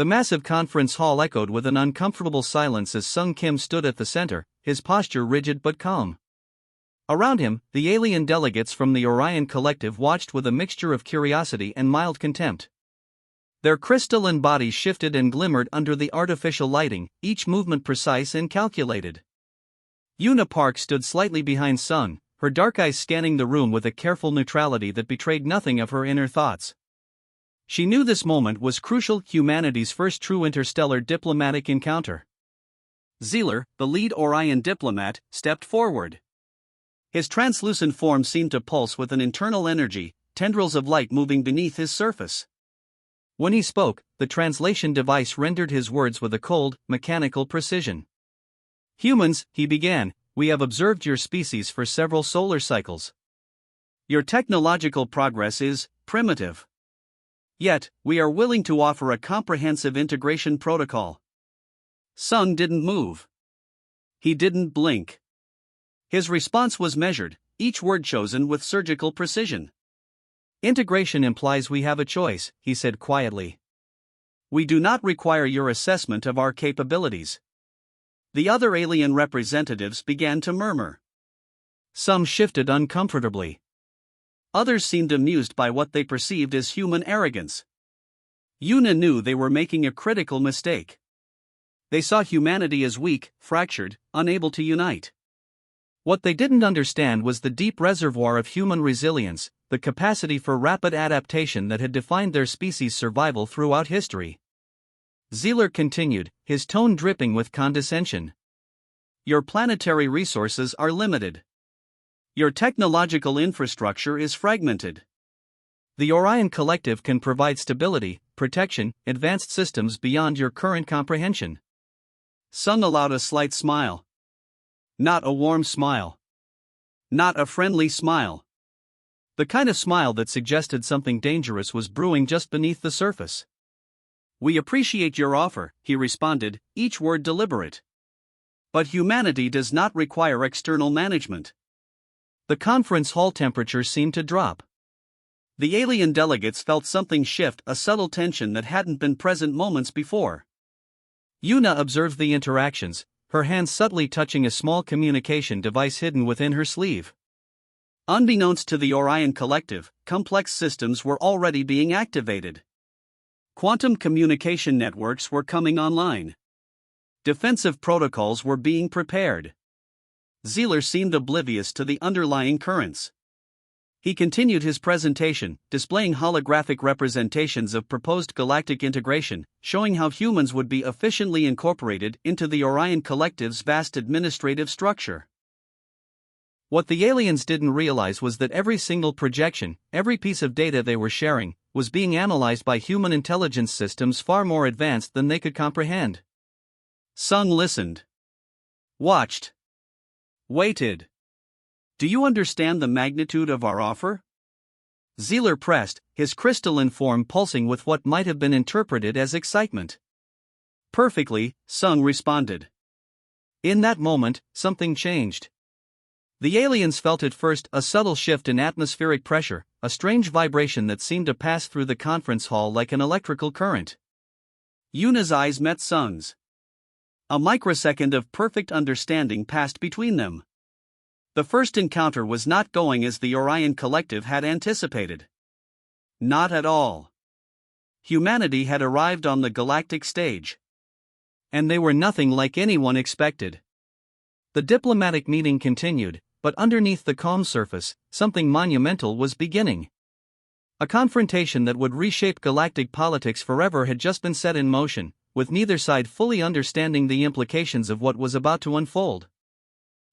The massive conference hall echoed with an uncomfortable silence as Sung Kim stood at the center, his posture rigid but calm. Around him, the alien delegates from the Orion Collective watched with a mixture of curiosity and mild contempt. Their crystalline bodies shifted and glimmered under the artificial lighting, each movement precise and calculated. Yuna Park stood slightly behind Sung, her dark eyes scanning the room with a careful neutrality that betrayed nothing of her inner thoughts. She knew this moment was crucial, humanity's first true interstellar diplomatic encounter. Zealer, the lead Orion diplomat, stepped forward. His translucent form seemed to pulse with an internal energy, tendrils of light moving beneath his surface. When he spoke, the translation device rendered his words with a cold, mechanical precision. "Humans," he began, "we have observed your species for several solar cycles. Your technological progress is primitive. Yet, we are willing to offer a comprehensive integration protocol." Sung didn't move. He didn't blink. His response was measured, each word chosen with surgical precision. "Integration implies we have a choice," he said quietly. "We do not require your assessment of our capabilities." The other alien representatives began to murmur. Some shifted uncomfortably. Others seemed amused by what they perceived as human arrogance. Yuna knew they were making a critical mistake. They saw humanity as weak, fractured, unable to unite. What they didn't understand was the deep reservoir of human resilience, the capacity for rapid adaptation that had defined their species' survival throughout history. Zealer continued, his tone dripping with condescension. "Your planetary resources are limited. Your technological infrastructure is fragmented. The Orion Collective can provide stability, protection, advanced systems beyond your current comprehension." Sung allowed a slight smile. Not a warm smile. Not a friendly smile. The kind of smile that suggested something dangerous was brewing just beneath the surface. "We appreciate your offer," he responded, each word deliberate. "But humanity does not require external management." The conference hall temperature seemed to drop. The alien delegates felt something shift, a subtle tension that hadn't been present moments before. Yuna observed the interactions, her hand subtly touching a small communication device hidden within her sleeve. Unbeknownst to the Orion Collective, complex systems were already being activated. Quantum communication networks were coming online. Defensive protocols were being prepared. Zealer seemed oblivious to the underlying currents. He continued his presentation, displaying holographic representations of proposed galactic integration, showing how humans would be efficiently incorporated into the Orion Collective's vast administrative structure. What the aliens didn't realize was that every single projection, every piece of data they were sharing, was being analyzed by human intelligence systems far more advanced than they could comprehend. Sung listened. Watched. Waited. "Do you understand the magnitude of our offer?" Zealer pressed, his crystalline form pulsing with what might have been interpreted as excitement. "Perfectly," Sung responded. In that moment, something changed. The aliens felt at first a subtle shift in atmospheric pressure, a strange vibration that seemed to pass through the conference hall like an electrical current. Yuna's eyes met Sung's. A microsecond of perfect understanding passed between them. The first encounter was not going as the Orion Collective had anticipated. Not at all. Humanity had arrived on the galactic stage. And they were nothing like anyone expected. The diplomatic meeting continued, but underneath the calm surface, something monumental was beginning. A confrontation that would reshape galactic politics forever had just been set in motion, with neither side fully understanding the implications of what was about to unfold.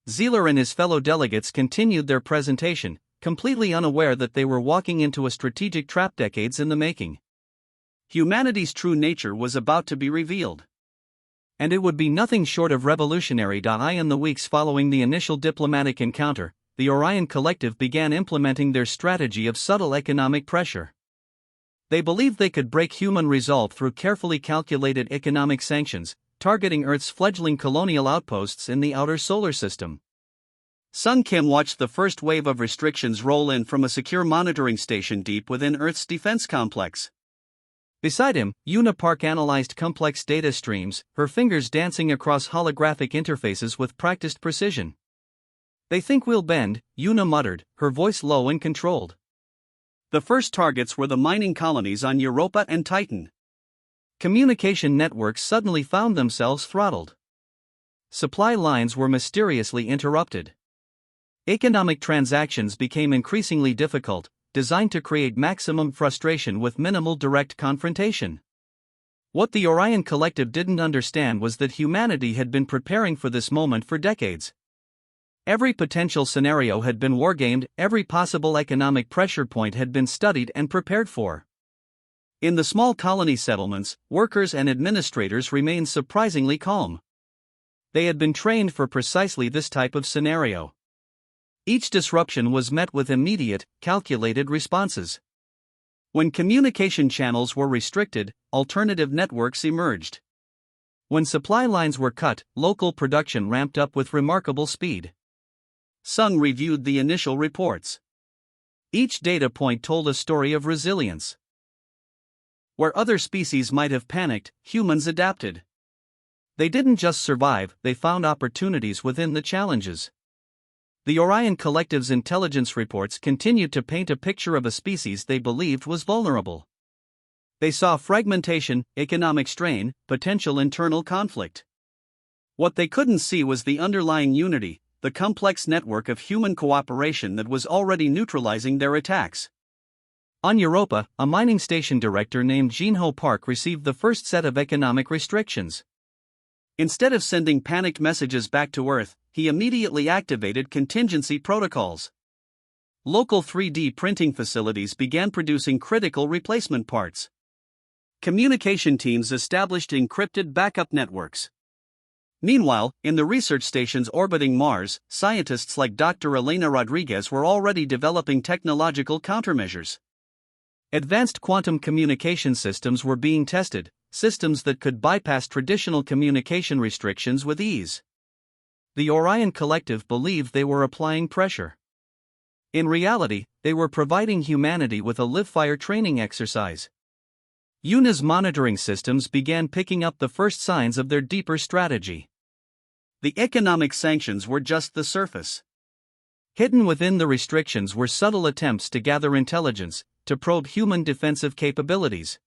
Zealer and his fellow delegates continued their presentation, completely unaware that they were walking into a strategic trap decades in the making. Humanity's true nature was about to be revealed. And it would be nothing short of revolutionary. In the weeks following the initial diplomatic encounter, the Orion Collective began implementing their strategy of subtle economic pressure. They believed they could break human resolve through carefully calculated economic sanctions, targeting Earth's fledgling colonial outposts in the outer solar system. Sung Kim watched the first wave of restrictions roll in from a secure monitoring station deep within Earth's defense complex. Beside him, Una Park analyzed complex data streams, her fingers dancing across holographic interfaces with practiced precision. "They think we'll bend," Una muttered, her voice low and controlled. The first targets were the mining colonies on Europa and Titan. Communication networks suddenly found themselves throttled. Supply lines were mysteriously interrupted. Economic transactions became increasingly difficult, designed to create maximum frustration with minimal direct confrontation. What the Orion Collective didn't understand was that humanity had been preparing for this moment for decades. Every potential scenario had been wargamed, every possible economic pressure point had been studied and prepared for. In the small colony settlements, workers and administrators remained surprisingly calm. They had been trained for precisely this type of scenario. Each disruption was met with immediate, calculated responses. When communication channels were restricted, alternative networks emerged. When supply lines were cut, local production ramped up with remarkable speed. Sung reviewed the initial reports. Each data point told a story of resilience. Where other species might have panicked, humans adapted. They didn't just survive, they found opportunities within the challenges. The Orion Collective's intelligence reports continued to paint a picture of a species they believed was vulnerable. They saw fragmentation, economic strain, potential internal conflict. What they couldn't see was the underlying unity, the complex network of human cooperation that was already neutralizing their attacks. On Europa, a mining station director named Jinho Park received the first set of economic restrictions. Instead of sending panicked messages back to Earth, he immediately activated contingency protocols. Local 3D printing facilities began producing critical replacement parts. Communication teams established encrypted backup networks. Meanwhile, in the research stations orbiting Mars, scientists like Dr. Elena Rodriguez were already developing technological countermeasures. Advanced quantum communication systems were being tested, systems that could bypass traditional communication restrictions with ease. The Orion Collective believed they were applying pressure. In reality, they were providing humanity with a live-fire training exercise. Una's monitoring systems began picking up the first signs of their deeper strategy. The economic sanctions were just the surface. Hidden within the restrictions were subtle attempts to gather intelligence, to probe human defensive capabilities.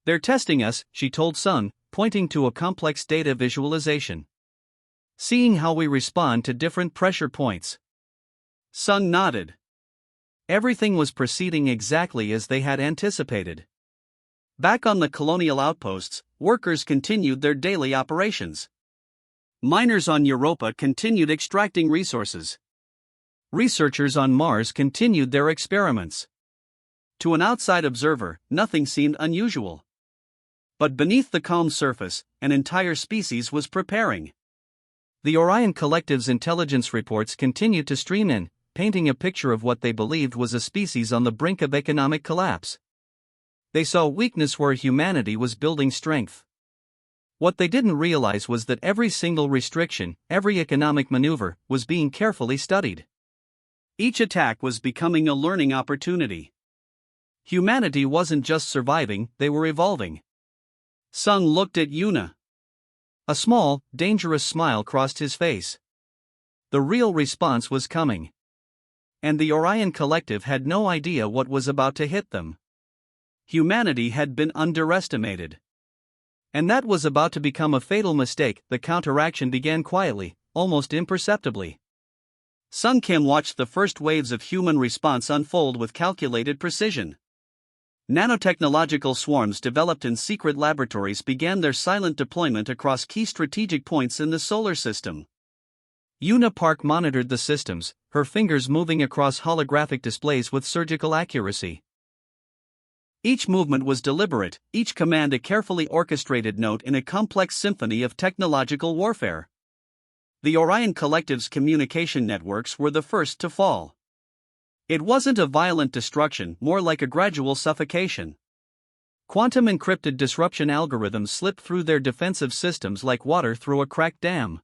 "They're testing us," she told Sung, pointing to a complex data visualization. "Seeing how we respond to different pressure points." Sung nodded. Everything was proceeding exactly as they had anticipated. Back on the colonial outposts, workers continued their daily operations. Miners on Europa continued extracting resources. Researchers on Mars continued their experiments. To an outside observer, nothing seemed unusual. But beneath the calm surface, an entire species was preparing. The Orion Collective's intelligence reports continued to stream in, painting a picture of what they believed was a species on the brink of economic collapse. They saw weakness where humanity was building strength. What they didn't realize was that every single restriction, every economic maneuver, was being carefully studied. Each attack was becoming a learning opportunity. Humanity wasn't just surviving, they were evolving. Sung looked at Una. A small, dangerous smile crossed his face. The real response was coming. And the Orion Collective had no idea what was about to hit them. Humanity had been underestimated. And that was about to become a fatal mistake. The counteraction began quietly, almost imperceptibly. Sung Kim watched the first waves of human response unfold with calculated precision. Nanotechnological swarms developed in secret laboratories began their silent deployment across key strategic points in the solar system. Una Park monitored the systems, her fingers moving across holographic displays with surgical accuracy. Each movement was deliberate, each command a carefully orchestrated note in a complex symphony of technological warfare. The Orion Collective's communication networks were the first to fall. It wasn't a violent destruction, more like a gradual suffocation. Quantum encrypted disruption algorithms slipped through their defensive systems like water through a cracked dam.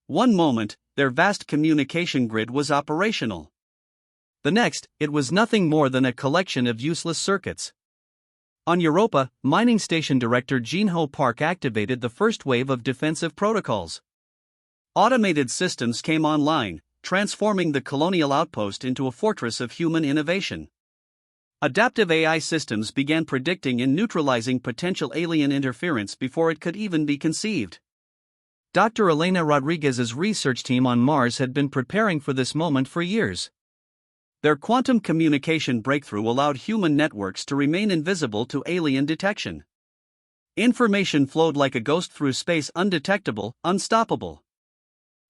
One moment, their vast communication grid was operational. The next, it was nothing more than a collection of useless circuits. On Europa, mining station director Jinho Park activated the first wave of defensive protocols. Automated systems came online, transforming the colonial outpost into a fortress of human innovation. Adaptive AI systems began predicting and neutralizing potential alien interference before it could even be conceived. Dr. Elena Rodriguez's research team on Mars had been preparing for this moment for years. Their quantum communication breakthrough allowed human networks to remain invisible to alien detection. Information flowed like a ghost through space, undetectable, unstoppable.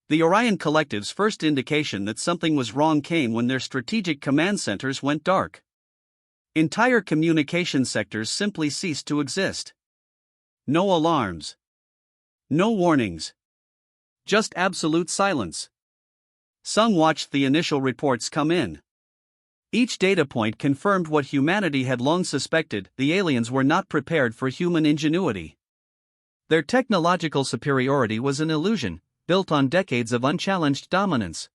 The Orion Collective's first indication that something was wrong came when their strategic command centers went dark. Entire communication sectors simply ceased to exist. No alarms. No warnings. Just absolute silence. Sung watched the initial reports come in. Each data point confirmed what humanity had long suspected: the aliens were not prepared for human ingenuity. Their technological superiority was an illusion, built on decades of unchallenged dominance.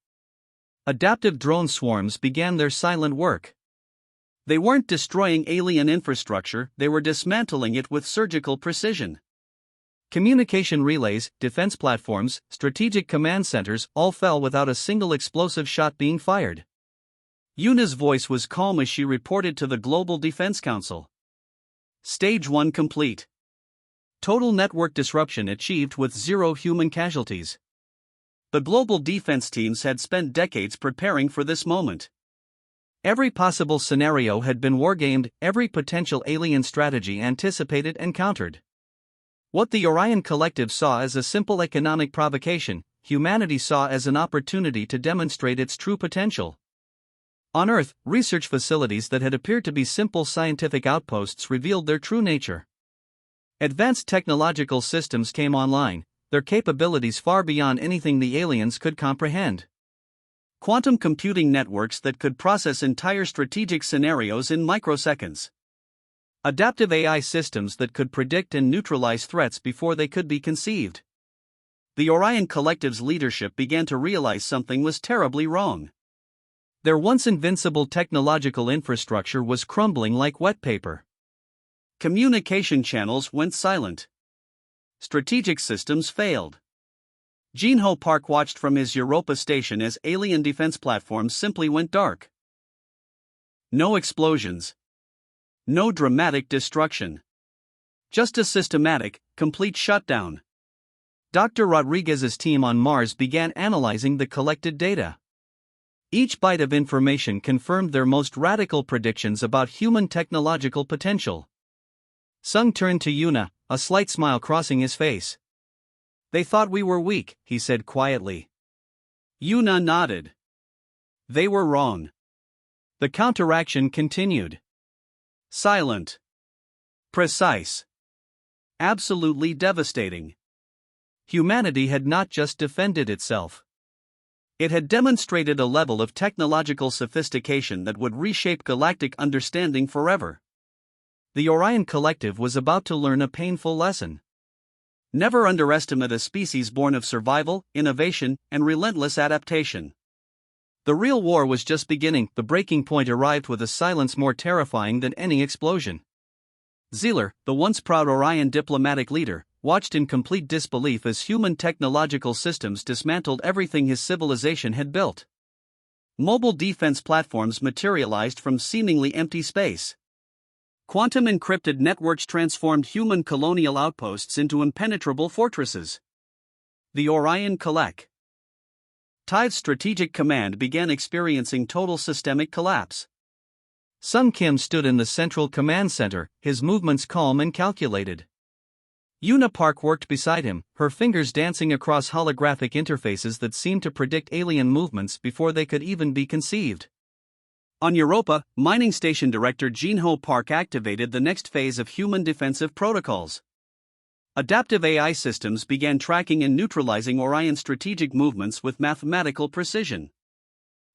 Adaptive drone swarms began their silent work. They weren't destroying alien infrastructure, they were dismantling it with surgical precision. Communication relays, defense platforms, strategic command centers all fell without a single explosive shot being fired. Yuna's voice was calm as she reported to the Global Defense Council. Stage 1 complete. Total network disruption achieved with 0 human casualties. The global defense teams had spent decades preparing for this moment. Every possible scenario had been wargamed, every potential alien strategy anticipated and countered. What the Orion Collective saw as a simple economic provocation, humanity saw as an opportunity to demonstrate its true potential. On Earth, research facilities that had appeared to be simple scientific outposts revealed their true nature. Advanced technological systems came online, their capabilities far beyond anything the aliens could comprehend. Quantum computing networks that could process entire strategic scenarios in microseconds. Adaptive AI systems that could predict and neutralize threats before they could be conceived. The Orion Collective's leadership began to realize something was terribly wrong. Their once invincible technological infrastructure was crumbling like wet paper. Communication channels went silent. Strategic systems failed. Jinho Park watched from his Europa station as alien defense platforms simply went dark. No explosions. No dramatic destruction. Just a systematic, complete shutdown. Dr. Rodriguez's team on Mars began analyzing the collected data. Each byte of information confirmed their most radical predictions about human technological potential. Sung turned to Yuna, a slight smile crossing his face. "They thought we were weak," he said quietly. Yuna nodded. They were wrong. The counteraction continued. Silent. Precise. Absolutely devastating. Humanity had not just defended itself. It had demonstrated a level of technological sophistication that would reshape galactic understanding forever. The Orion Collective was about to learn a painful lesson. Never underestimate a species born of survival, innovation, and relentless adaptation. The real war was just beginning. The breaking point arrived with a silence more terrifying than any explosion. Zealer, the once proud Orion diplomatic leader, watched in complete disbelief as human technological systems dismantled everything his civilization had built. Mobile defense platforms materialized from seemingly empty space. Quantum encrypted networks transformed human colonial outposts into impenetrable fortresses. The Orion Collect. Tide's strategic command began experiencing total systemic collapse. Sung Kim stood in the central command center, his movements calm and calculated. Yuna Park worked beside him, her fingers dancing across holographic interfaces that seemed to predict alien movements before they could even be conceived. On Europa, mining station director Jinho Park activated the next phase of human defensive protocols. Adaptive AI systems began tracking and neutralizing Orion's strategic movements with mathematical precision.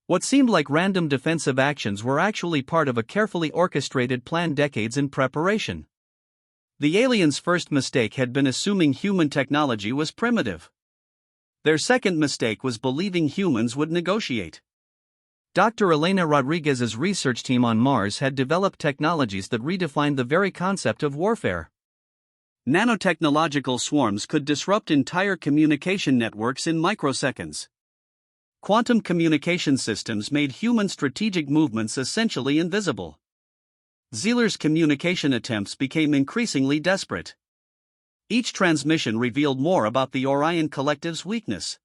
What seemed like random defensive actions were actually part of a carefully orchestrated plan decades in preparation. The aliens' first mistake had been assuming human technology was primitive. Their second mistake was believing humans would negotiate. Dr. Elena Rodriguez's research team on Mars had developed technologies that redefined the very concept of warfare. Nanotechnological swarms could disrupt entire communication networks in microseconds. Quantum communication systems made human strategic movements essentially invisible. Zealer's communication attempts became increasingly desperate. Each transmission revealed more about the Orion Collective's weakness.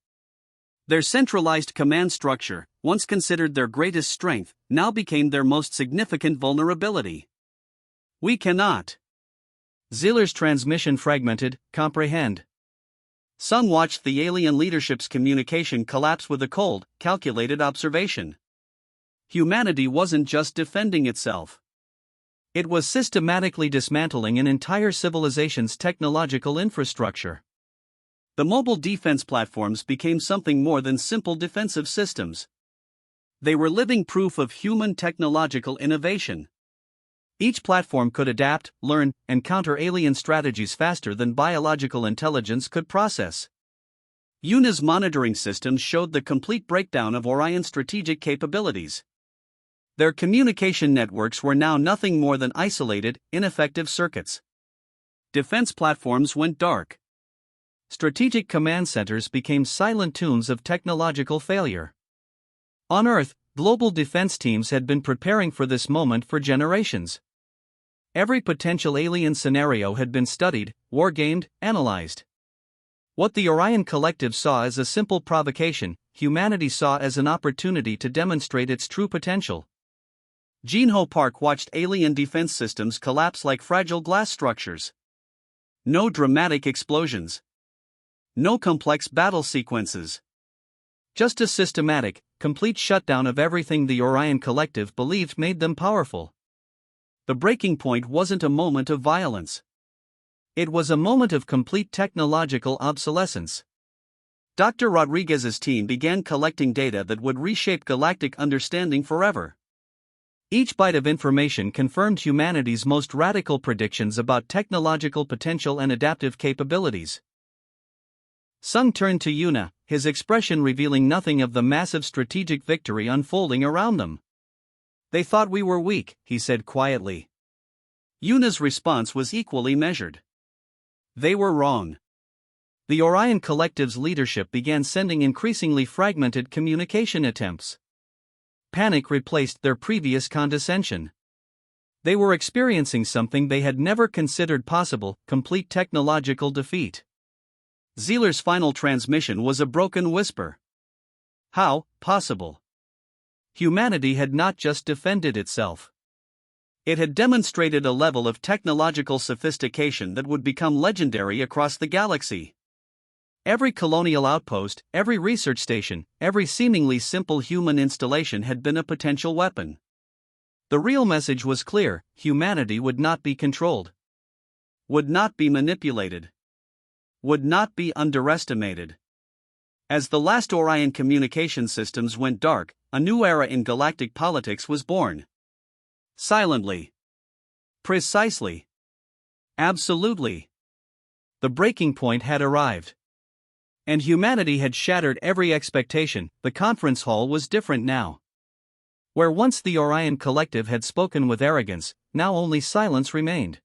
Their centralized command structure, once considered their greatest strength, now became their most significant vulnerability. We cannot. Zealer's transmission fragmented, comprehend. Sung watched the alien leadership's communication collapse with a cold, calculated observation. Humanity wasn't just defending itself. It was systematically dismantling an entire civilization's technological infrastructure. The mobile defense platforms became something more than simple defensive systems. They were living proof of human technological innovation. Each platform could adapt, learn, and counter alien strategies faster than biological intelligence could process. UNA's monitoring systems showed the complete breakdown of Orion's strategic capabilities. Their communication networks were now nothing more than isolated, ineffective circuits. Defense platforms went dark. Strategic command centers became silent tombs of technological failure. On Earth, global defense teams had been preparing for this moment for generations. Every potential alien scenario had been studied, wargamed, analyzed. What the Orion Collective saw as a simple provocation, humanity saw as an opportunity to demonstrate its true potential. Jinho Park watched alien defense systems collapse like fragile glass structures. No dramatic explosions. No complex battle sequences. Just a systematic, complete shutdown of everything the Orion Collective believed made them powerful. The breaking point wasn't a moment of violence. It was a moment of complete technological obsolescence. Dr. Rodriguez's team began collecting data that would reshape galactic understanding forever. Each byte of information confirmed humanity's most radical predictions about technological potential and adaptive capabilities. Sung turned to Yuna, his expression revealing nothing of the massive strategic victory unfolding around them. They thought we were weak, he said quietly. Yuna's response was equally measured. They were wrong. The Orion Collective's leadership began sending increasingly fragmented communication attempts. Panic replaced their previous condescension. They were experiencing something they had never considered possible: complete technological defeat. Zealer's final transmission was a broken whisper. How possible? Humanity had not just defended itself. It had demonstrated a level of technological sophistication that would become legendary across the galaxy. Every colonial outpost, every research station, every seemingly simple human installation had been a potential weapon. The real message was clear: humanity would not be controlled, would not be manipulated, would not be underestimated. As the last Orion communication systems went dark, a new era in galactic politics was born. Silently. Precisely. Absolutely. The breaking point had arrived. And humanity had shattered every expectation. The conference hall was different now. Where once the Orion Collective had spoken with arrogance, now only silence remained.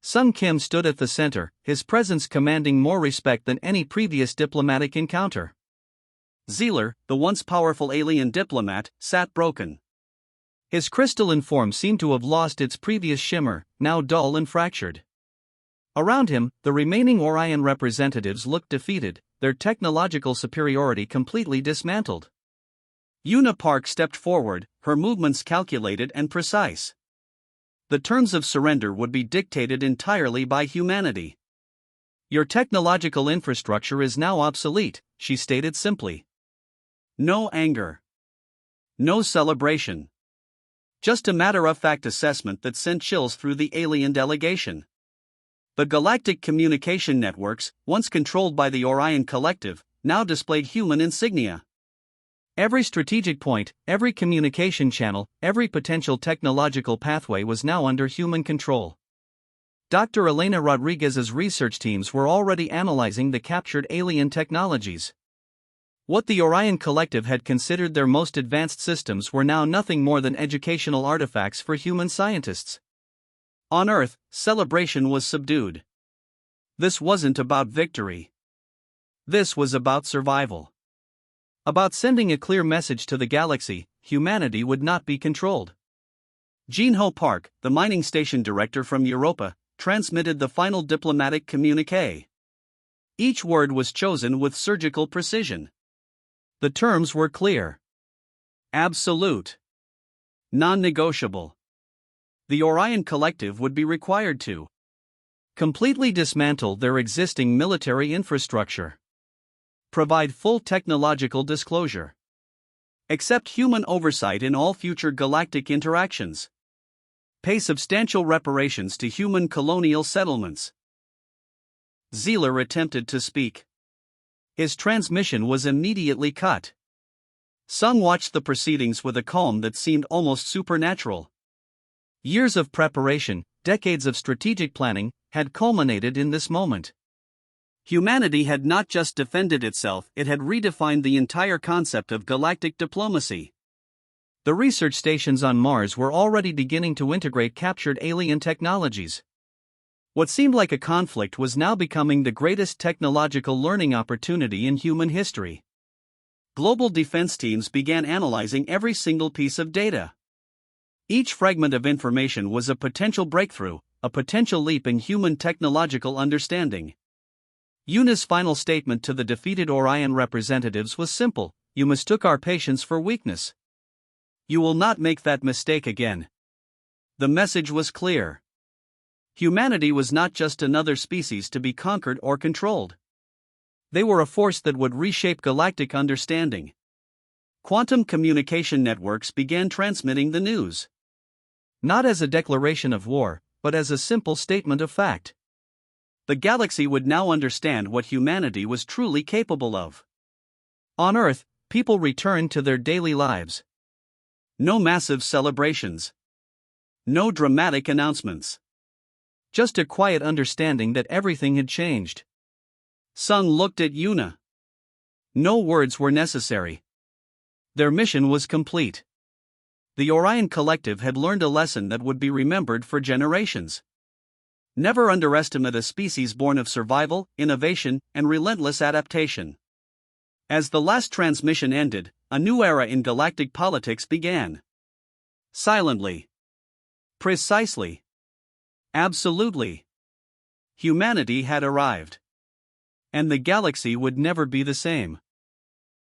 Sung Kim stood at the center, his presence commanding more respect than any previous diplomatic encounter. Zealer, the once powerful alien diplomat, sat broken. His crystalline form seemed to have lost its previous shimmer, now dull and fractured. Around him, the remaining Orion representatives looked defeated, their technological superiority completely dismantled. Yuna Park stepped forward, her movements calculated and precise. The terms of surrender would be dictated entirely by humanity. Your technological infrastructure is now obsolete, she stated simply. No anger. No celebration. Just a matter-of-fact assessment that sent chills through the alien delegation. The galactic communication networks, once controlled by the Orion Collective, now displayed human insignia. Every strategic point, every communication channel, every potential technological pathway was now under human control. Dr. Elena Rodriguez's research teams were already analyzing the captured alien technologies. What the Orion Collective had considered their most advanced systems were now nothing more than educational artifacts for human scientists. On Earth, celebration was subdued. This wasn't about victory. This was about survival. About sending a clear message to the galaxy: humanity would not be controlled. Jean-Ho Park, the mining station director from Europa, transmitted the final diplomatic communiqué. Each word was chosen with surgical precision. The terms were clear. Absolute. Non-negotiable. The Orion Collective would be required to completely dismantle their existing military infrastructure, provide full technological disclosure, accept human oversight in all future galactic interactions, pay substantial reparations to human colonial settlements. Zeeler attempted to speak. His transmission was immediately cut. Sung watched the proceedings with a calm that seemed almost supernatural. Years of preparation, decades of strategic planning, had culminated in this moment. Humanity had not just defended itself, it had redefined the entire concept of galactic diplomacy. The research stations on Mars were already beginning to integrate captured alien technologies. What seemed like a conflict was now becoming the greatest technological learning opportunity in human history. Global defense teams began analyzing every single piece of data. Each fragment of information was a potential breakthrough, a potential leap in human technological understanding. Yuna's final statement to the defeated Orion representatives was simple: "You mistook our patience for weakness. You will not make that mistake again." The message was clear. Humanity was not just another species to be conquered or controlled. They were a force that would reshape galactic understanding. Quantum communication networks began transmitting the news. Not as a declaration of war, but as a simple statement of fact. The galaxy would now understand what humanity was truly capable of. On Earth, people returned to their daily lives. No massive celebrations. No dramatic announcements. Just a quiet understanding that everything had changed. Sung looked at Yuna. No words were necessary. Their mission was complete. The Orion Collective had learned a lesson that would be remembered for generations. Never underestimate a species born of survival, innovation, and relentless adaptation. As the last transmission ended, a new era in galactic politics began. Silently. Precisely. Absolutely. Humanity had arrived. And the galaxy would never be the same.